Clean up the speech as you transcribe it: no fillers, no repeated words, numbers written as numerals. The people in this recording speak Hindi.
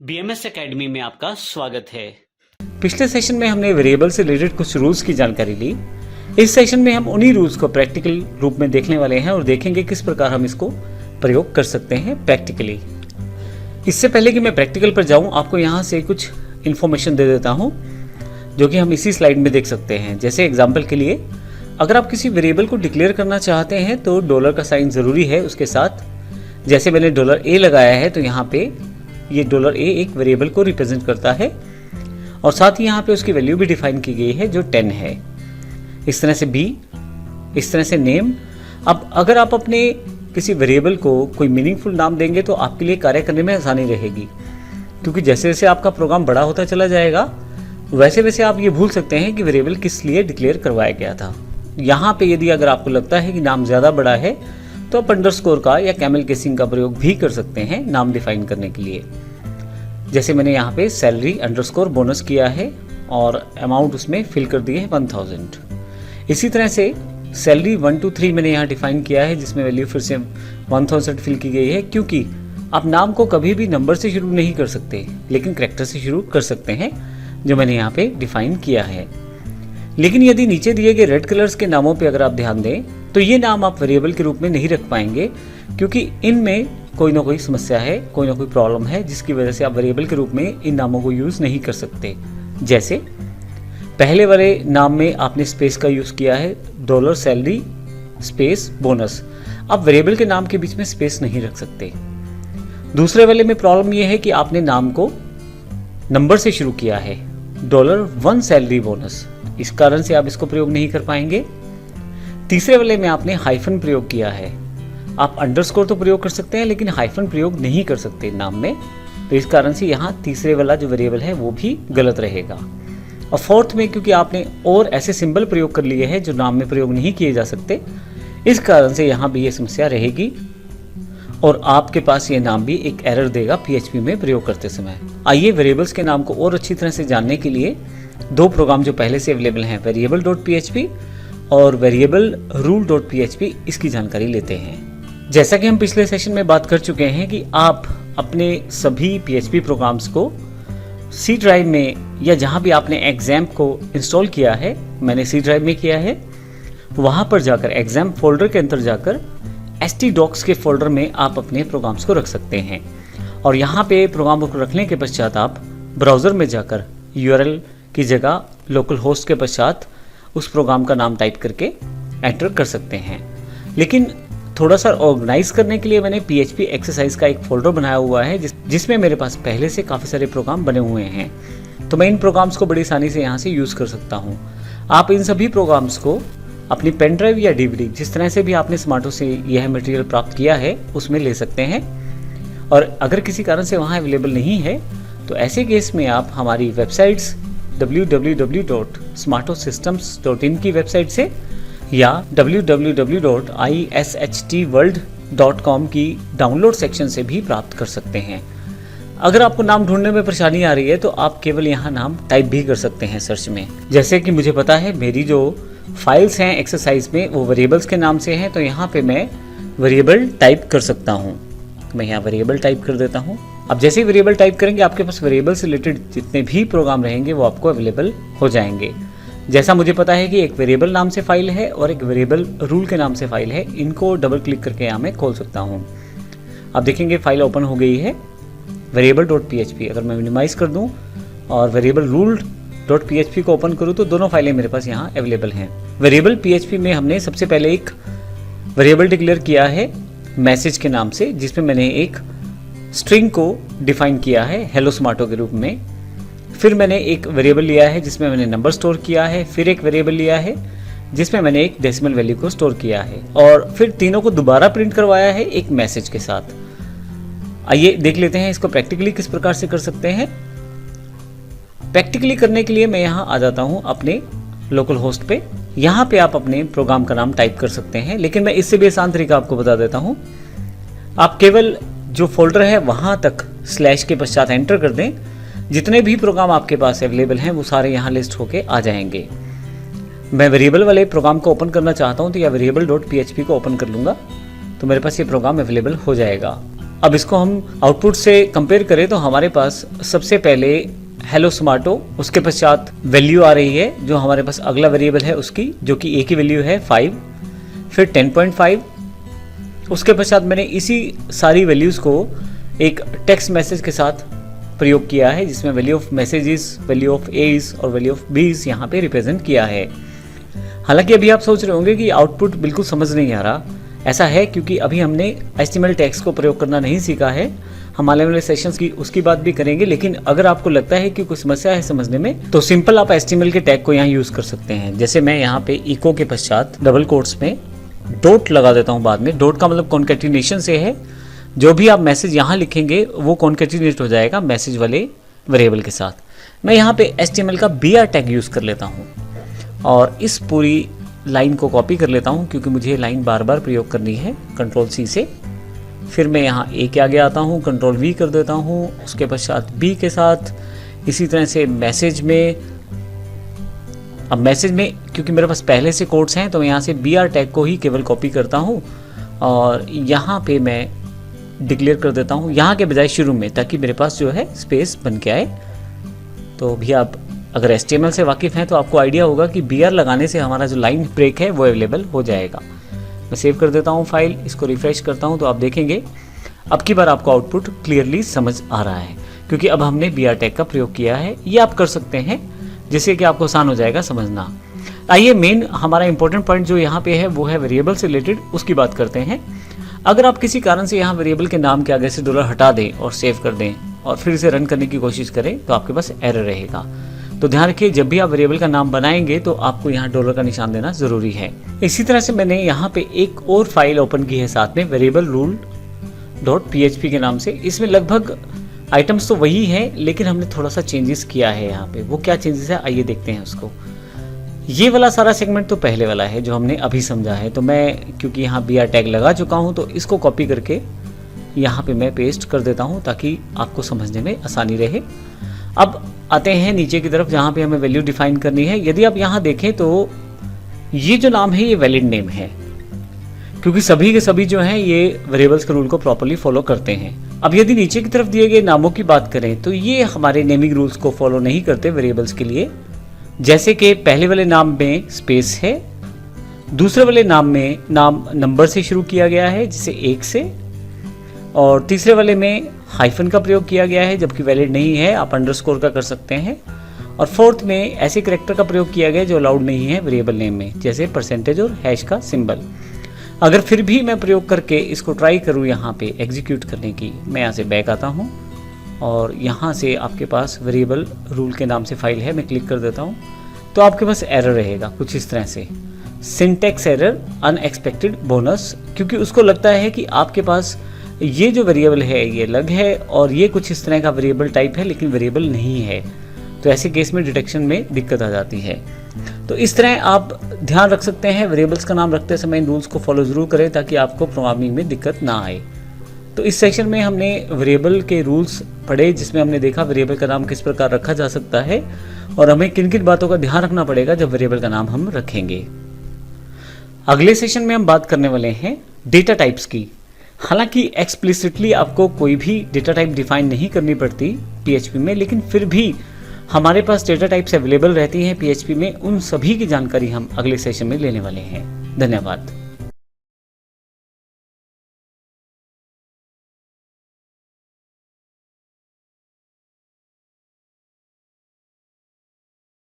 BMS एकेडमी में आपका स्वागत है। पिछले सेशन में हमने वेरिएबल से रिलेटेड कुछ रूल्स की जानकारी ली। इस सेशन में हम उन्हीं रूल्स को प्रैक्टिकल रूप में देखने वाले हैं और देखेंगे किस प्रकार हम इसको प्रयोग कर सकते हैं प्रैक्टिकली। इससे पहले कि मैं प्रैक्टिकल पर जाऊं, आपको यहाँ से कुछ इन्फॉर्मेशन दे देता हूँ जो कि हम इसी स्लाइड में देख सकते हैं। जैसे एग्जाम्पल के लिए, अगर आप किसी वेरिएबल को डिक्लेयर करना चाहते हैं तो डॉलर का साइन ज़रूरी है उसके साथ। जैसे मैंने $A लगाया है तो यहाँ पे ये $A एक वेरिएबल को रिप्रेजेंट करता है और साथ ही यहाँ पे उसकी वैल्यू भी डिफाइन की गई है जो 10 है। इस तरह से B, इस तरह से नेम। अब अगर आप अपने किसी वेरिएबल को कोई मीनिंगफुल नाम देंगे तो आपके लिए कार्य करने में आसानी रहेगी, क्योंकि जैसे जैसे आपका प्रोग्राम बड़ा होता चला जाएगा वैसे वैसे आप ये भूल सकते हैं कि वेरिएबल किस लिए डिक्लेयर करवाया गया था। यहाँ पे यदि अगर आपको लगता है कि नाम ज़्यादा बड़ा है तो आप अंडरस्कोर का या कैमल केसिंग का प्रयोग भी कर सकते हैं नाम डिफाइन करने के लिए। जैसे मैंने यहाँ पे सैलरी अंडरस्कोर बोनस किया है और अमाउंट उसमें फिल कर दिए है 1000। इसी तरह से सैलरी 1 to 3 मैंने यहाँ डिफाइन किया है जिसमें वैल्यू फिर से 1000 फिल की गई है, क्योंकि आप नाम को कभी भी नंबर से शुरू नहीं कर सकते लेकिन कैरेक्टर से शुरू कर सकते हैं, जो मैंने यहाँ पे डिफाइन किया है। लेकिन यदि नीचे दिए गए रेड कलर्स के नामों पे अगर आप ध्यान दें तो ये नाम आप वेरिएबल के रूप में नहीं रख पाएंगे, क्योंकि इनमें कोई ना कोई समस्या है, कोई ना कोई प्रॉब्लम है जिसकी वजह से आप वेरिएबल के रूप में इन नामों को यूज़ नहीं कर सकते। जैसे पहले वाले नाम में आपने स्पेस का यूज़ किया है, $सैलरी स्पेस बोनस। आप वेरिएबल के नाम के बीच में स्पेस नहीं रख सकते। दूसरे वाले में प्रॉब्लम यह है कि आपने नाम को नंबर से शुरू किया है, $1 सैलरी बोनस, इस कारण से आप इसको प्रयोग नहीं कर पाएंगे। तीसरे वाले में आपने हाइफन प्रयोग किया है। आप अंडरस्कोर तो प्रयोग कर सकते हैं लेकिन हाइफन प्रयोग नहीं कर सकते नाम में, तो इस कारण से यहाँ तीसरे वाला जो वेरिएबल है वो भी गलत रहेगा। और फोर्थ में क्योंकि आपने और ऐसे सिंबल प्रयोग कर लिए हैं जो नाम में प्रयोग नहीं किए जा सकते, इस कारण से यहाँ भी ये समस्या रहेगी और आपके पास ये नाम भी एक एरर देगा PHP में प्रयोग करते समय। आइए वेरिएबल्स के नाम को और अच्छी तरह से जानने के लिए दो प्रोग्राम जो पहले से अवेलेबल हैं, variable.php और variablerule.php, इसकी जानकारी लेते हैं। जैसा कि हम पिछले सेशन में बात कर चुके हैं कि आप अपने सभी PHP प्रोग्राम्स को C ड्राइव में या जहां भी आपने एग्जाम्प को इंस्टॉल किया है, मैंने C ड्राइव में किया है, वहां पर जाकर एग्जाम्प फोल्डर के अंदर जाकर htdocs के फोल्डर में आप अपने प्रोग्राम्स को रख सकते हैं। और यहाँ पे प्रोग्राम को रखने के पश्चात आप ब्राउज़र में जाकर URL की जगह लोकल होस्ट के पश्चात उस प्रोग्राम का नाम टाइप करके एंटर कर सकते हैं। लेकिन थोड़ा सा ऑर्गेनाइज करने के लिए मैंने PHP एक्सरसाइज का एक फोल्डर बनाया हुआ है जिसमें मेरे पास पहले से काफ़ी सारे प्रोग्राम बने हुए हैं, तो मैं इन प्रोग्राम्स को बड़ी आसानी से यहाँ से यूज़ कर सकता हूँ। आप इन सभी प्रोग्राम्स को अपनी पेन ड्राइव या DVD, जिस तरह से भी आपने स्मार्टो से यह मटेरियल प्राप्त किया है, उसमें ले सकते हैं। और अगर किसी कारण से वहाँ अवेलेबल नहीं है तो ऐसे केस में आप हमारी वेबसाइट्स www.smartosystems.in की वेबसाइट से या www.ishtworld.com की डाउनलोड सेक्शन से भी प्राप्त कर सकते हैं। अगर आपको नाम ढूंढने में परेशानी आ रही है तो आप केवल यहाँ नाम टाइप भी कर सकते हैं सर्च में। जैसे कि मुझे पता है मेरी जो फाइल्स हैं एक्सरसाइज में वो वेरिएबल्स के नाम से हैं, तो यहाँ पे मैं वेरिएबल टाइप कर सकता हूँ। मैं यहाँ वेरिएबल टाइप कर देता हूँ। अब जैसे ही वेरिएबल टाइप करेंगे आपके पास वेरिएबल से रिलेटेड जितने भी प्रोग्राम रहेंगे वो आपको अवेलेबल हो जाएंगे। जैसा मुझे पता है कि एक वेरिएबल नाम से फाइल है और एक वेरिएबल रूल के नाम से फाइल है, इनको डबल क्लिक करके यहाँ मैं खोल सकता हूँ। अब देखेंगे फाइल ओपन हो गई है variable.php। अगर मैं मिनिमाइज कर दूँ और variablerule.php को ओपन करूँ तो दोनों फाइलें मेरे पास यहाँ अवेलेबल हैं। वेरिएबल PHP में हमने सबसे पहले एक वेरिएबल डिक्लेयर किया है मैसेज के नाम से, जिसमें मैंने एक स्ट्रिंग को डिफाइन किया है हेलो स्मार्टो के रूप में। फिर मैंने एक वेरिएबल लिया है जिसमें मैंने नंबर स्टोर किया है, फिर एक वेरिएबल लिया है जिसमें मैंने एक डेसिमल वैल्यू को स्टोर किया है, और फिर तीनों को दोबारा प्रिंट करवाया है एक मैसेज के साथ। आइए देख लेते हैं इसको प्रैक्टिकली किस प्रकार से कर सकते हैं। प्रैक्टिकली करने के लिए मैं यहाँ आ जाता हूँ अपने लोकल होस्ट पे। यहाँ पे आप अपने प्रोग्राम का नाम टाइप कर सकते हैं, लेकिन मैं इससे भी आसान तरीका आपको बता देता हूँ। आप केवल जो फोल्डर है वहाँ तक स्लैश के पश्चात एंटर कर दें, जितने भी प्रोग्राम आपके पास अवेलेबल हैं वो सारे यहाँ लिस्ट होके आ जाएंगे। मैं वेरिएबल वाले प्रोग्राम को ओपन करना चाहता हूँ तो या variable.php को ओपन कर लूँगा तो मेरे पास ये प्रोग्राम अवेलेबल हो जाएगा। अब इसको हम आउटपुट से कंपेयर करें तो हमारे पास सबसे पहले हेलो स्मार्टो, उसके पश्चात वैल्यू आ रही है जो हमारे पास अगला वेरिएबल है उसकी, जो कि ए की वैल्यू है 5, फिर 10.5। उसके पश्चात मैंने इसी सारी वैल्यूज़ को एक टेक्स्ट मैसेज के साथ प्रयोग किया है, जिसमें value of messages, value of age और वैल्यू ऑफ बीज यहाँ पे रिप्रेजेंट किया है। हालांकि अभी आप सोच रहे होंगे कि आउटपुट बिल्कुल समझ नहीं आ रहा। ऐसा है क्योंकि अभी हमने HTML टैग्स को प्रयोग करना नहीं सीखा है। हम आने वाले सेशंस की उसकी बात भी करेंगे, लेकिन अगर आपको लगता है कि कोई समस्या है समझने में, तो सिंपल आप HTML के टैग को यहाँ यूज़ कर सकते हैं। जैसे मैं यहाँ पे इको के पश्चात डबल कोट्स में डॉट लगा देता हूँ बाद में। डॉट का मतलब कॉन्केटिनेशन से है, जो भी आप मैसेज यहाँ लिखेंगे वो कॉन्केटिनेट हो जाएगा मैसेज वाले वेरिएबल के साथ। मैं यहाँ पे HTML का BR टैग यूज़ कर लेता हूँ और इस पूरी लाइन को कॉपी कर लेता हूँ, क्योंकि मुझे लाइन बार बार प्रयोग करनी है। Ctrl+C से फिर मैं यहाँ A के आगे आता हूँ, Ctrl+V कर देता हूँ, उसके पश्चात B के साथ इसी तरह से मैसेज में। अब मैसेज में क्योंकि मेरे पास पहले से कोड्स हैं तो मैं यहाँ से BR टैग को ही केवल कॉपी करता हूँ और यहाँ पे मैं डिक्लेयर कर देता हूँ यहाँ के बजाय शुरू में, ताकि मेरे पास जो है स्पेस बन के आए। तो भी आप अगर HTML से वाकिफ़ हैं तो आपको आइडिया होगा कि BR लगाने से हमारा जो लाइन ब्रेक है वो अवेलेबल हो जाएगा। मैं सेव कर देता हूँ फाइल, इसको रिफ्रेश करता हूँ तो आप देखेंगे अब की बार आपको आउटपुट क्लियरली समझ आ रहा है, क्योंकि अब हमने BR टैग का प्रयोग किया है। ये आप कर सकते हैं जिससे कि आपको आसान हो जाएगा समझना। आइए मेन हमारा इंपॉर्टेंट पॉइंट जो यहाँ पे है वो है वेरिएबल से रिलेटेड, उसकी बात करते हैं। अगर आप किसी कारण से यहाँ वेरिएबल के नाम के आगे से डॉलर हटा दें और सेव कर दें और फिर इसे रन करने की कोशिश करें तो आपके पास एरर रहेगा। तो ध्यान रखिए, जब भी आप वेरिएबल का नाम बनाएंगे तो आपको यहाँ डॉलर का निशान देना जरूरी है। इसी तरह से मैंने यहाँ पे एक और फाइल ओपन की है साथ में, वेरिएबल रूल .php के नाम से। इसमें लगभग आइटम्स तो वही है, लेकिन हमने थोड़ा सा चेंजेस किया है यहाँ पे। वो क्या चेंजेस है आइए देखते हैं उसको। ये वाला सारा सेगमेंट तो पहले वाला है जो हमने अभी समझा है, तो मैं क्योंकि यहाँ BR टैग लगा चुका हूँ तो इसको कॉपी करके यहाँ पे मैं पेस्ट कर देता हूँ ताकि आपको समझने में आसानी रहे। अब आते हैं नीचे की तरफ जहाँ पे हमें वैल्यू डिफाइन करनी है। यदि आप यहाँ देखें तो ये जो नाम है ये वैलिड नेम है, क्योंकि सभी के सभी जो हैं ये वेरिएबल्स के रूल को प्रॉपर्ली फॉलो करते हैं। अब यदि नीचे की तरफ दिए गए नामों की बात करें तो ये हमारे नेमिंग रूल्स को फॉलो नहीं करते वेरिएबल्स के लिए। जैसे कि पहले वाले नाम में स्पेस है, दूसरे वाले नाम में नाम नंबर से शुरू किया गया है जैसे 1 से, और तीसरे वाले में हाइफन का प्रयोग किया गया है जबकि वैलिड नहीं है, आप अंडरस्कोर का कर सकते हैं, और फोर्थ में ऐसे कैरेक्टर का प्रयोग किया गया जो अलाउड नहीं है वेरिएबल नेम में, जैसे परसेंटेज और हैश का सिंबल। अगर फिर भी मैं प्रयोग करके इसको ट्राई करूँ यहाँ पे एग्जीक्यूट करने की, मैं यहाँ से बैक आता हूँ और यहाँ से आपके पास वेरिएबल रूल के नाम से फाइल है, मैं क्लिक कर देता हूँ तो आपके पास एरर रहेगा कुछ इस तरह से, सिंटैक्स एरर अनएक्सपेक्टेड बोनस, क्योंकि उसको लगता है कि आपके पास ये जो वेरिएबल है ये अलग है और ये कुछ इस तरह का वेरिएबल टाइप है लेकिन वेरिएबल नहीं है। तो ऐसे केस में डिटेक्शन में दिक्कत आ जाती है। तो इस तरह आप ध्यान रख सकते हैं, वेरिएबल्स का नाम रखते समय इन रूल्स को फॉलो जरूर करें ताकि आपको प्रोग्रामिंग में दिक्कत ना आए। तो इस सेक्शन में हमने वेरिएबल के रूल्स पढ़े, जिसमें हमने देखा वेरिएबल का नाम किस प्रकार रखा जा सकता है और हमें किन किन बातों का ध्यान रखना पड़ेगा जब वेरिएबल का नाम हम रखेंगे। अगले सेशन में हम बात करने वाले हैं डेटा टाइप्स की। हालांकि एक्सप्लिसिटली आपको कोई भी डेटा टाइप डिफाइन नहीं करनी पड़ती PHP में, लेकिन फिर भी हमारे पास डेटा टाइप्स अवेलेबल रहती हैं PHP में। उन सभी की जानकारी हम अगले सेशन में लेने वाले हैं। धन्यवाद।